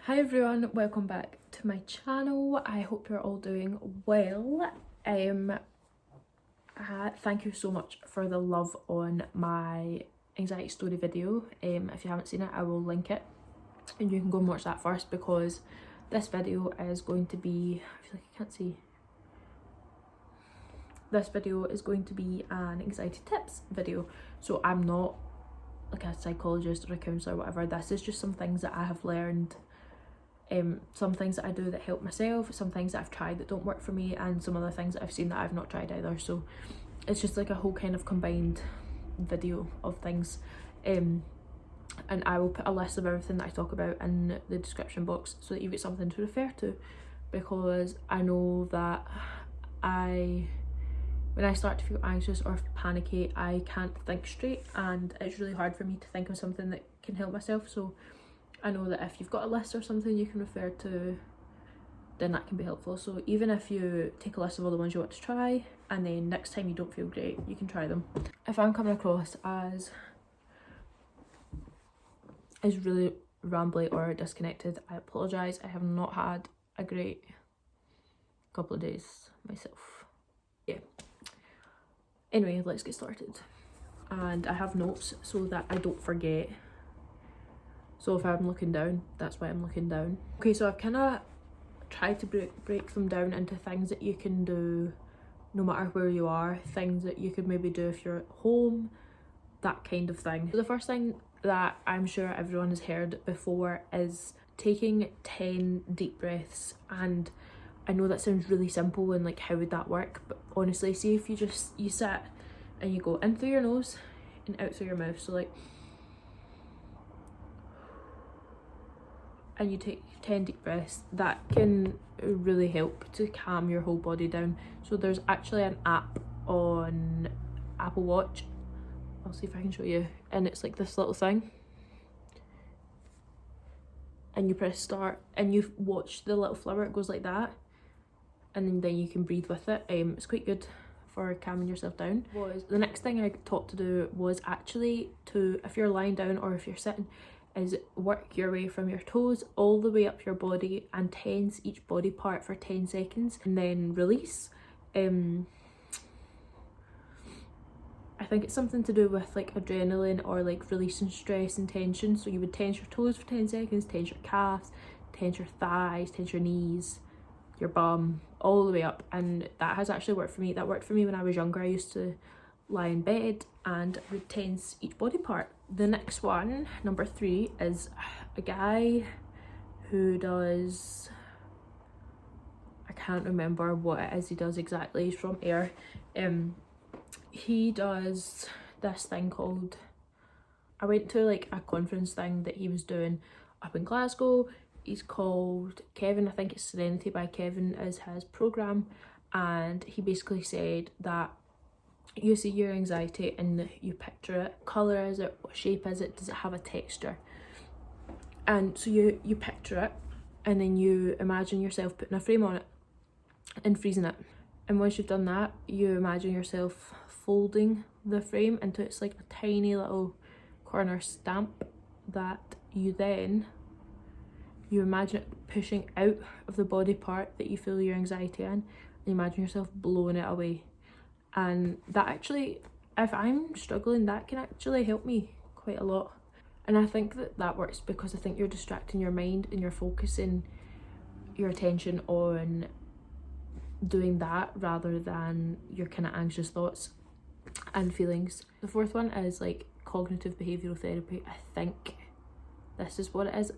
Hi everyone, welcome back to my channel. I hope you're all doing well. Thank you so much for the love on my anxiety story video. If you haven't seen it, I will link it and you can go and watch that first, because this video is going to be, I feel like I can't see. This video is going to be an anxiety tips video. So I'm not like a psychologist or a counsellor or whatever. This is just some things that I have learned. Some things that I do that help myself, some things that I've tried that don't work for me, and some other things that I've seen that I've not tried either. So it's just like a whole kind of combined video of things, and I will put a list of everything that I talk about in the description box so that you get something to refer to, because I know that when I start to feel anxious or panicky, I can't think straight, and it's really hard for me to think of something that can help myself. So I know that if you've got a list or something you can refer to, then that can be helpful. So even if you take a list of all the ones you want to try, and then next time you don't feel great, you can try them. If I'm coming across as really rambly or disconnected, I apologise. I have not had a great couple of days myself. Yeah. Anyway, let's get started. And I have notes so that I don't forget. So if I'm looking down, that's why I'm looking down. Okay, so I've kind of tried to break them down into things that you can do no matter where you are, things that you could maybe do if you're at home, that kind of thing. So the first thing that I'm sure everyone has heard before is taking 10 deep breaths. And I know that sounds really simple and like how would that work, but honestly, see if you sit and you go in through your nose and out through your mouth. So like, and you take 10 deep breaths, that can really help to calm your whole body down. So there's actually an app on Apple Watch, I'll see if I can show you, and it's like this little thing, and you press start and you watch the little flower, it goes like that, and then you can breathe with it. It's quite good for calming yourself down. The next thing I taught to do was actually to, if you're lying down or if you're sitting, is work your way from your toes all the way up your body and tense each body part for 10 seconds and then release. I think it's something to do with like adrenaline or like releasing stress and tension. So you would tense your toes for 10 seconds, tense your calves, tense your thighs, tense your knees, your bum, all the way up. And that has actually worked for me. That worked for me when I was younger. I used to lie in bed and would tense each body part. The next one, number 3, is a guy who does, I can't remember what it is he does exactly, he's from Air. He does this thing called, I went to like a conference thing that he was doing up in Glasgow. He's called Kevin, I think it's Serenity by Kevin is his program, and he basically said that you see your anxiety and you picture it. Colour is it? What shape is it? Does it have a texture? And so you picture it, and then you imagine yourself putting a frame on it and freezing it. And once you've done that, you imagine yourself folding the frame into it's like a tiny little corner stamp that you imagine it pushing out of the body part that you feel your anxiety in, and you imagine yourself blowing it away. And that actually, if I'm struggling, that can actually help me quite a lot. And I think that works because I think you're distracting your mind and you're focusing your attention on doing that rather than your kind of anxious thoughts and feelings. The fourth one is like cognitive behavioural therapy. I think this is what it is.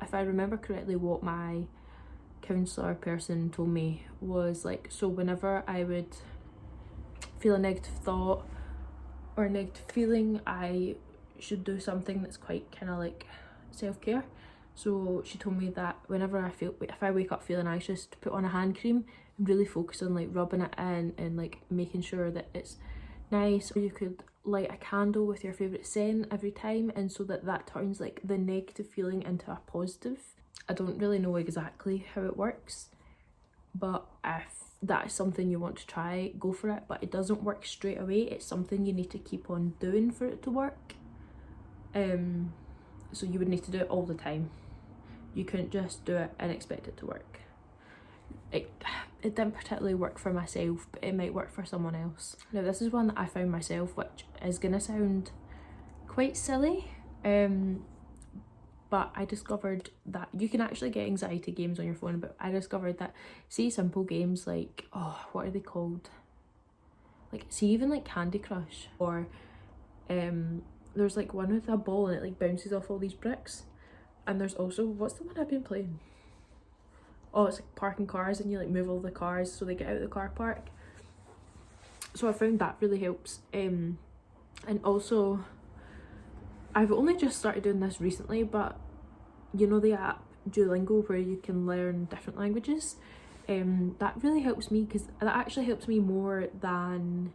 If I remember correctly, what my counsellor person told me was like, so whenever I would feel a negative thought or a negative feeling, I should do something that's quite kind of like self-care. So she told me that whenever if I wake up feeling anxious, to put on a hand cream and really focus on like rubbing it in and like making sure that it's nice. Or you could light a candle with your favourite scent every time, and so that turns like the negative feeling into a positive. I don't really know exactly how it works, but if that is something you want to try, go for it. But it doesn't work straight away. It's something you need to keep on doing for it to work. So you would need to do it all the time. You couldn't just do it and expect it to work. It didn't particularly work for myself, but it might work for someone else. Now this is one that I found myself, which is gonna sound quite silly, but I discovered that you can actually get anxiety games on your phone. But I discovered that, see, simple games like, oh, what are they called? Like, see, even like Candy Crush, or there's like one with a ball and it like bounces off all these bricks. And there's also, what's the one I've been playing? Oh, it's like parking cars, and you like move all the cars so they get out of the car park. So I found that really helps. And also, I've only just started doing this recently, but you know the app Duolingo where you can learn different languages? That really helps me, because that actually helps me more than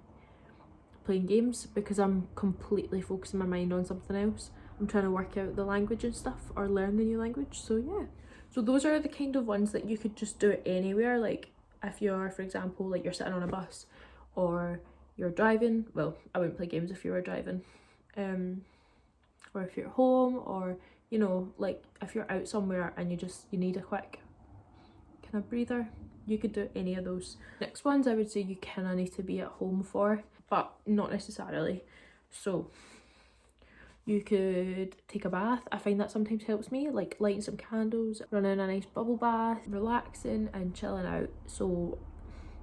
playing games, because I'm completely focusing my mind on something else. I'm trying to work out the language and stuff, or learn the new language. So yeah, so those are the kind of ones that you could just do it anywhere. Like if you're, for example, like you're sitting on a bus or you're driving, well, I wouldn't play games if you were driving, or if you're at home, or you know, like if you're out somewhere and you need a quick kind of breather, you could do any of those. Next ones I would say you kind of need to be at home for, but not necessarily. So you could take a bath. I find that sometimes helps me, like lighting some candles, running a nice bubble bath, relaxing and chilling out. So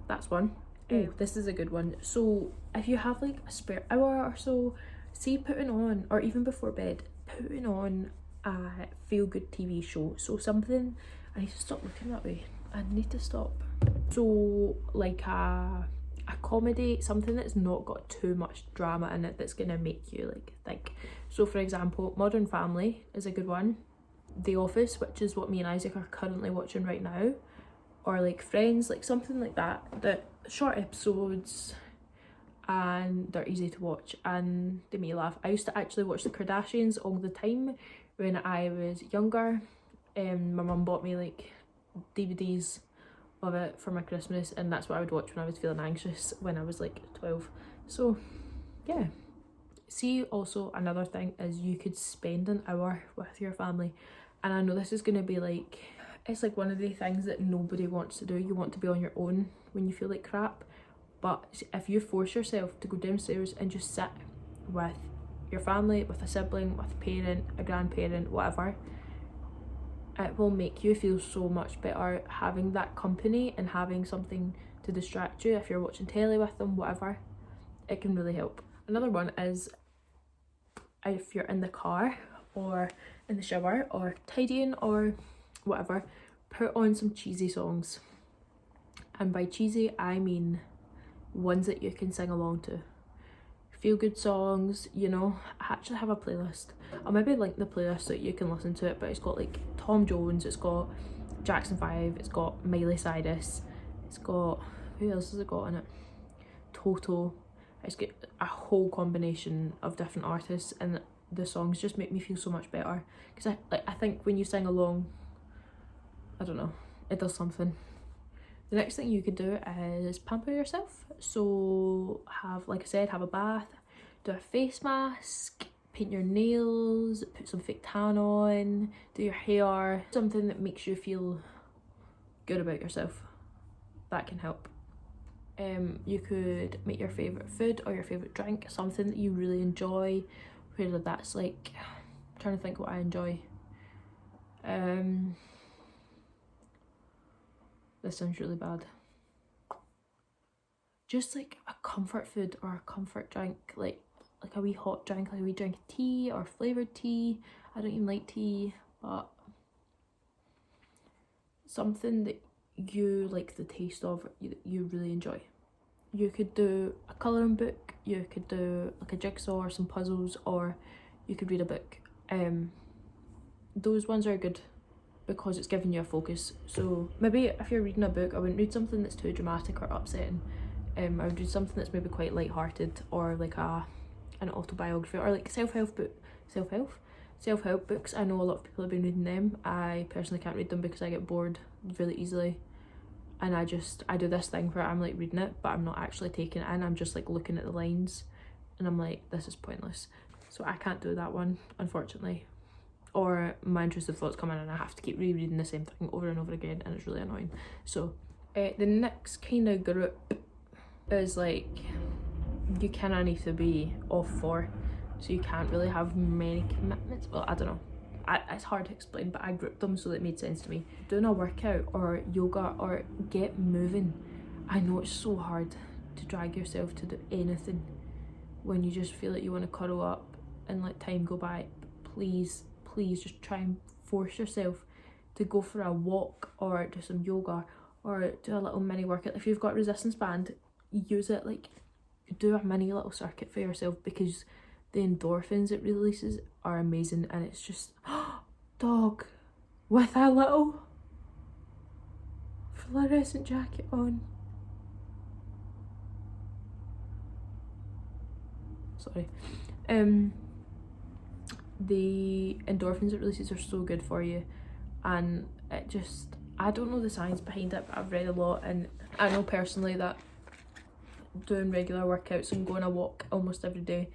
that's one. This is a good one. So if you have like a spare hour or so, see, putting on, or even before bed, putting on a feel-good TV show. So something, I need to stop looking that way. I need to stop. So like a comedy, something that's not got too much drama in it, that's gonna make you like think. So for example, Modern Family is a good one. The Office, which is what me and Isaac are currently watching right now, or like Friends, like something like that, that short episodes and they're easy to watch and they make you laugh. I used to actually watch the Kardashians all the time when I was younger. My mum bought me like DVDs of it for my Christmas, and that's what I would watch when I was feeling anxious when I was like 12. So yeah. See, also another thing is you could spend an hour with your family, and I know this is going to be like, it's like one of the things that nobody wants to do. You want to be on your own when you feel like crap, but if you force yourself to go downstairs and just sit with your family, with a sibling, with a parent, a grandparent, whatever, it will make you feel so much better having that company and having something to distract you. If you're watching telly with them, whatever, it can really help. Another one is if you're in the car or in the shower or tidying or whatever, put on some cheesy songs. And by cheesy, I mean ones that you can sing along to. Feel good songs, you know. I actually have a playlist. I'll maybe link the playlist so that you can listen to it, but it's got like Tom Jones, it's got Jackson 5, it's got Miley Cyrus, it's got, who else has it got in it? Toto. It's got a whole combination of different artists, and the songs just make me feel so much better, because I think when you sing along, I don't know, it does something. The next thing you could do is pamper yourself. So have, like I said, have a bath, do a face mask, paint your nails, put some fake tan on, do your hair, something that makes you feel good about yourself. That can help. You could make your favourite food or your favourite drink, something that you really enjoy, whether that's like, I'm trying to think what I enjoy. This sounds really bad. Just like a comfort food or a comfort drink, like a wee hot drink, like a wee drink of tea or flavoured tea. I don't even like tea, but something that you like the taste of, you really enjoy. You could do a colouring book, you could do like a jigsaw or some puzzles, or you could read a book. Those ones are good because it's giving you a focus. So maybe if you're reading a book, I wouldn't read something that's too dramatic or upsetting. I would read something that's maybe quite light-hearted, or like an autobiography, or like self-help books. I know a lot of people have been reading them. I personally can't read them because I get bored really easily, and I do this thing where I'm like reading it but I'm not actually taking it in. I'm just like looking at the lines and I'm like, this is pointless. So I can't do that one, unfortunately. or my intrusive thoughts come in and I have to keep rereading the same thing over and over again, and it's really annoying. So the next kind of group is like you kind of need to be off for, so you can't really have many commitments. Well, I don't know, it's hard to explain, but I grouped them so that it made sense to me. Doing a workout or yoga or get moving. I know it's so hard to drag yourself to do anything when you just feel like you want to cuddle up and let time go by. Please just try and force yourself to go for a walk or do some yoga or do a little mini workout. If you've got a resistance band, use it. Like, do a mini little circuit for yourself, because the endorphins it releases are amazing, and it's just dog with a little fluorescent jacket on. Sorry. The endorphins it releases are so good for you, and it just, I don't know the science behind it, but I've read a lot, and I know personally that doing regular workouts and going a walk almost every day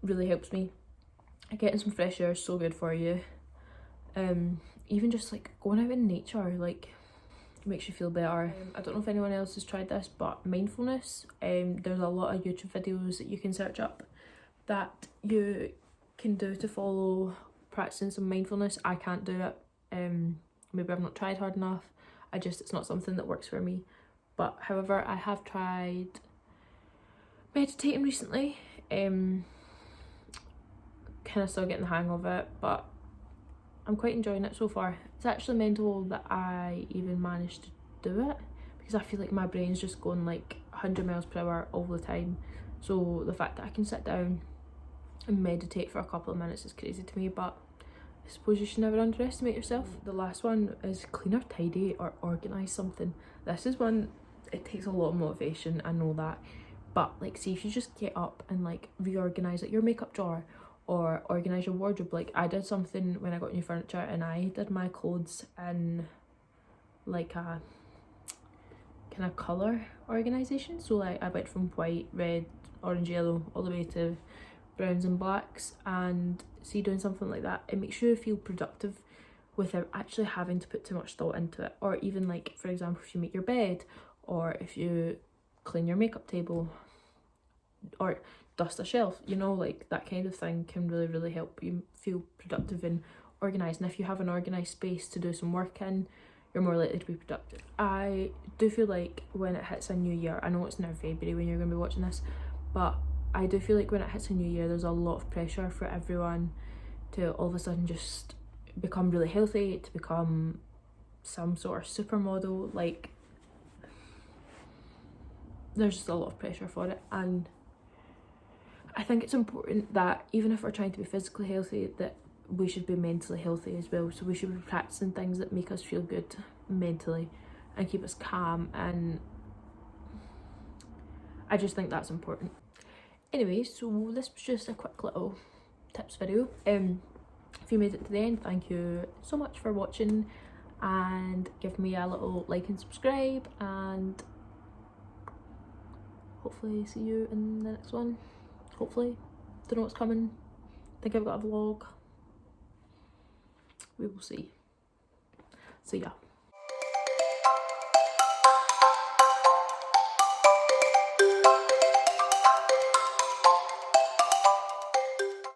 really helps me. Getting some fresh air is so good for you. Even just like going out in nature, like, makes you feel better. I don't know if anyone else has tried this, but mindfulness, there's a lot of YouTube videos that you can search up that you can do to follow practicing some mindfulness. I can't do it. Maybe I've not tried hard enough. It's not something that works for me. But however, I have tried meditating recently. Kind of still getting the hang of it, but I'm quite enjoying it so far. It's actually mental that I even managed to do it, because I feel like my brain's just going like 100 miles per hour all the time. So the fact that I can sit down and meditate for a couple of minutes is crazy to me, but I suppose you should never underestimate yourself. The last one is clean or tidy or organise something. This is one, it takes a lot of motivation, I know that, but like, see if you just get up and like reorganise like your makeup drawer or organise your wardrobe. Like, I did something when I got new furniture, and I did my clothes in like a kind of colour organisation. So like, I went from white, red, orange, yellow all the way to browns and blacks. And see, doing something like that, it makes you feel productive without actually having to put too much thought into it. Or even like, for example, if you make your bed, or if you clean your makeup table, or dust a shelf, you know, like that kind of thing can really help you feel productive and organised. And if you have an organised space to do some work in, you're more likely to be productive. I do feel like when it hits a new year, I know it's now February when you're going to be watching this, but I do feel like when it hits a new year, there's a lot of pressure for everyone to all of a sudden just become really healthy, to become some sort of supermodel. Like, there's just a lot of pressure for it, and I think it's important that even if we're trying to be physically healthy, that we should be mentally healthy as well. So we should be practicing things that make us feel good mentally and keep us calm, and I just think that's important. Anyway, so this was just a quick little tips video. If you made it to the end, thank you so much for watching, and give me a little like and subscribe, and hopefully see you in the next one. Hopefully. Don't know what's coming. Think I've got a vlog. We will see. So yeah.